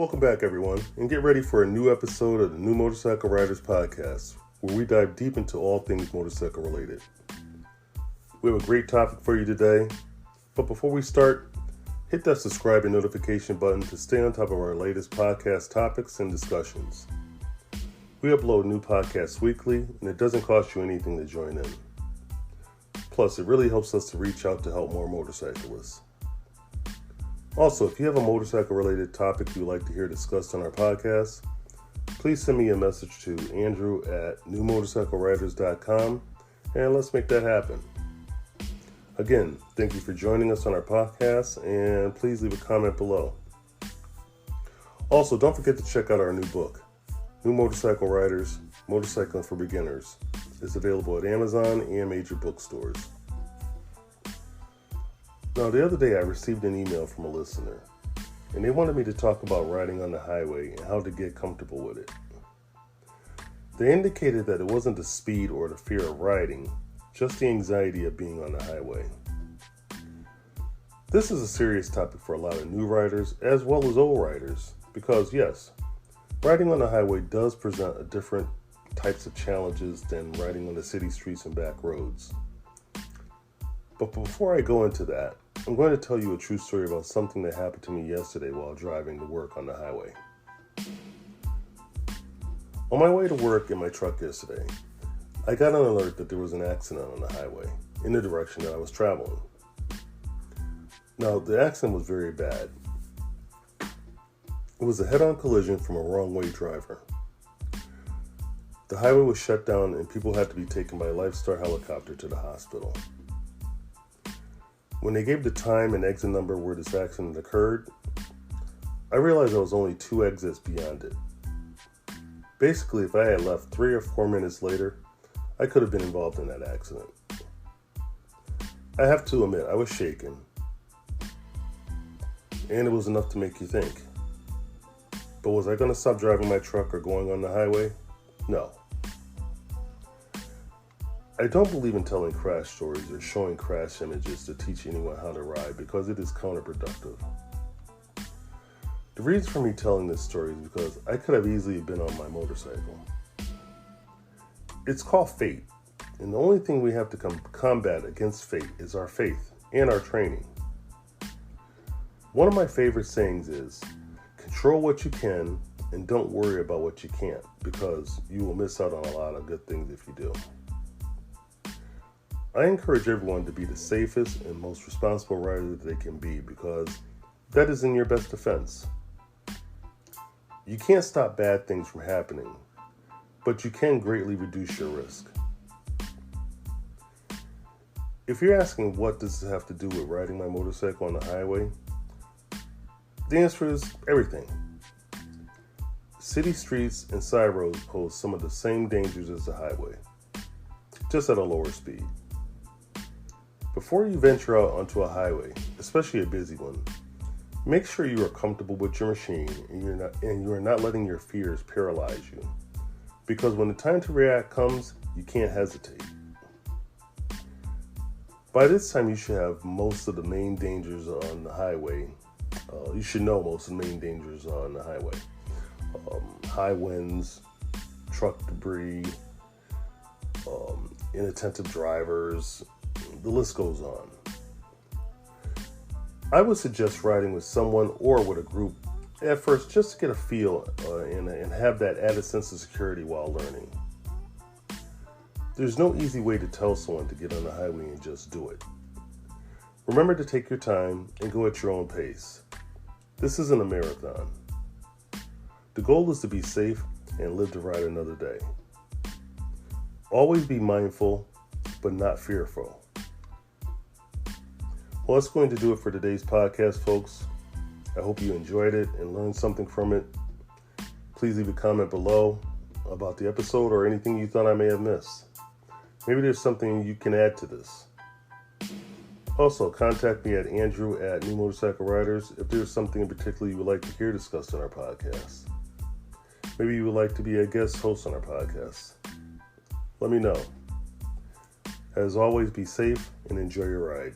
Welcome back, everyone, and get ready for a new episode of the New Motorcycle Riders Podcast, where we dive deep into all things motorcycle related. We have a great topic for you today, but before we start, hit that subscribe and notification button to stay on top of our latest podcast topics and discussions. We upload new podcasts weekly, and it doesn't cost you anything to join in. Plus, it really helps us to reach out to help more motorcyclists. Also, if you have a motorcycle-related topic you'd like to hear discussed on our podcast, please send me a message to andrew@newmotorcycleriders.com, and let's make that happen. Again, thank you for joining us on our podcast, and please leave a comment below. Also, don't forget to check out our new book, New Motorcycle Riders, Motorcycling for Beginners. It's available at Amazon and major bookstores. Now, the other day I received an email from a listener, and they wanted me to talk about riding on the highway and how to get comfortable with it. They indicated that it wasn't the speed or the fear of riding, just the anxiety of being on the highway. This is a serious topic for a lot of new riders as well as old riders, because yes, riding on the highway does present a different types of challenges than riding on the city streets and back roads. But before I go into that, I'm going to tell you a true story about something that happened to me yesterday while driving to work on the highway. On my way to work in my truck yesterday, I got an alert that there was an accident on the highway in the direction that I was traveling. Now, the accident was very bad. It was a head-on collision from a wrong-way driver. The highway was shut down and people had to be taken by a Lifestar helicopter to the hospital. When they gave the time and exit number where this accident occurred, I realized I was only 2 exits beyond it. Basically, if I had left 3 or 4 minutes later, I could have been involved in that accident. I have to admit, I was shaken, and it was enough to make you think. But was I going to stop driving my truck or going on the highway? No. I don't believe in telling crash stories or showing crash images to teach anyone how to ride because it is counterproductive. The reason for me telling this story is because I could have easily been on my motorcycle. It's called fate, and the only thing we have to combat against fate is our faith and our training. One of my favorite sayings is, control what you can and don't worry about what you can't, because you will miss out on a lot of good things if you do. I encourage everyone to be the safest and most responsible rider that they can be, because that is in your best defense. You can't stop bad things from happening, but you can greatly reduce your risk. If you're asking what does this have to do with riding my motorcycle on the highway, the answer is everything. City streets and side roads pose some of the same dangers as the highway, just at a lower speed. Before you venture out onto a highway, especially a busy one, make sure you are comfortable with your machine and you are not letting your fears paralyze you. Because when the time to react comes, you can't hesitate. By this time, you should have most of the main dangers on the highway. You should know most of the main dangers on the highway. High winds, truck debris, inattentive drivers, the list goes on. I would suggest riding with someone or with a group at first just to get a feel and have that added sense of security while learning. There's no easy way to tell someone to get on the highway and just do it. Remember to take your time and go at your own pace. This isn't a marathon. The goal is to be safe and live to ride another day. Always be mindful, but not fearful. Well, that's going to do it for today's podcast, folks. I hope you enjoyed it and learned something from it. Please leave a comment below about the episode or anything you thought I may have missed. Maybe there's something you can add to this. Also, contact me at andrew@newmotorcycleriders if there's something in particular you would like to hear discussed on our podcast. Maybe you would like to be a guest host on our podcast. Let me know. As always, be safe and enjoy your ride.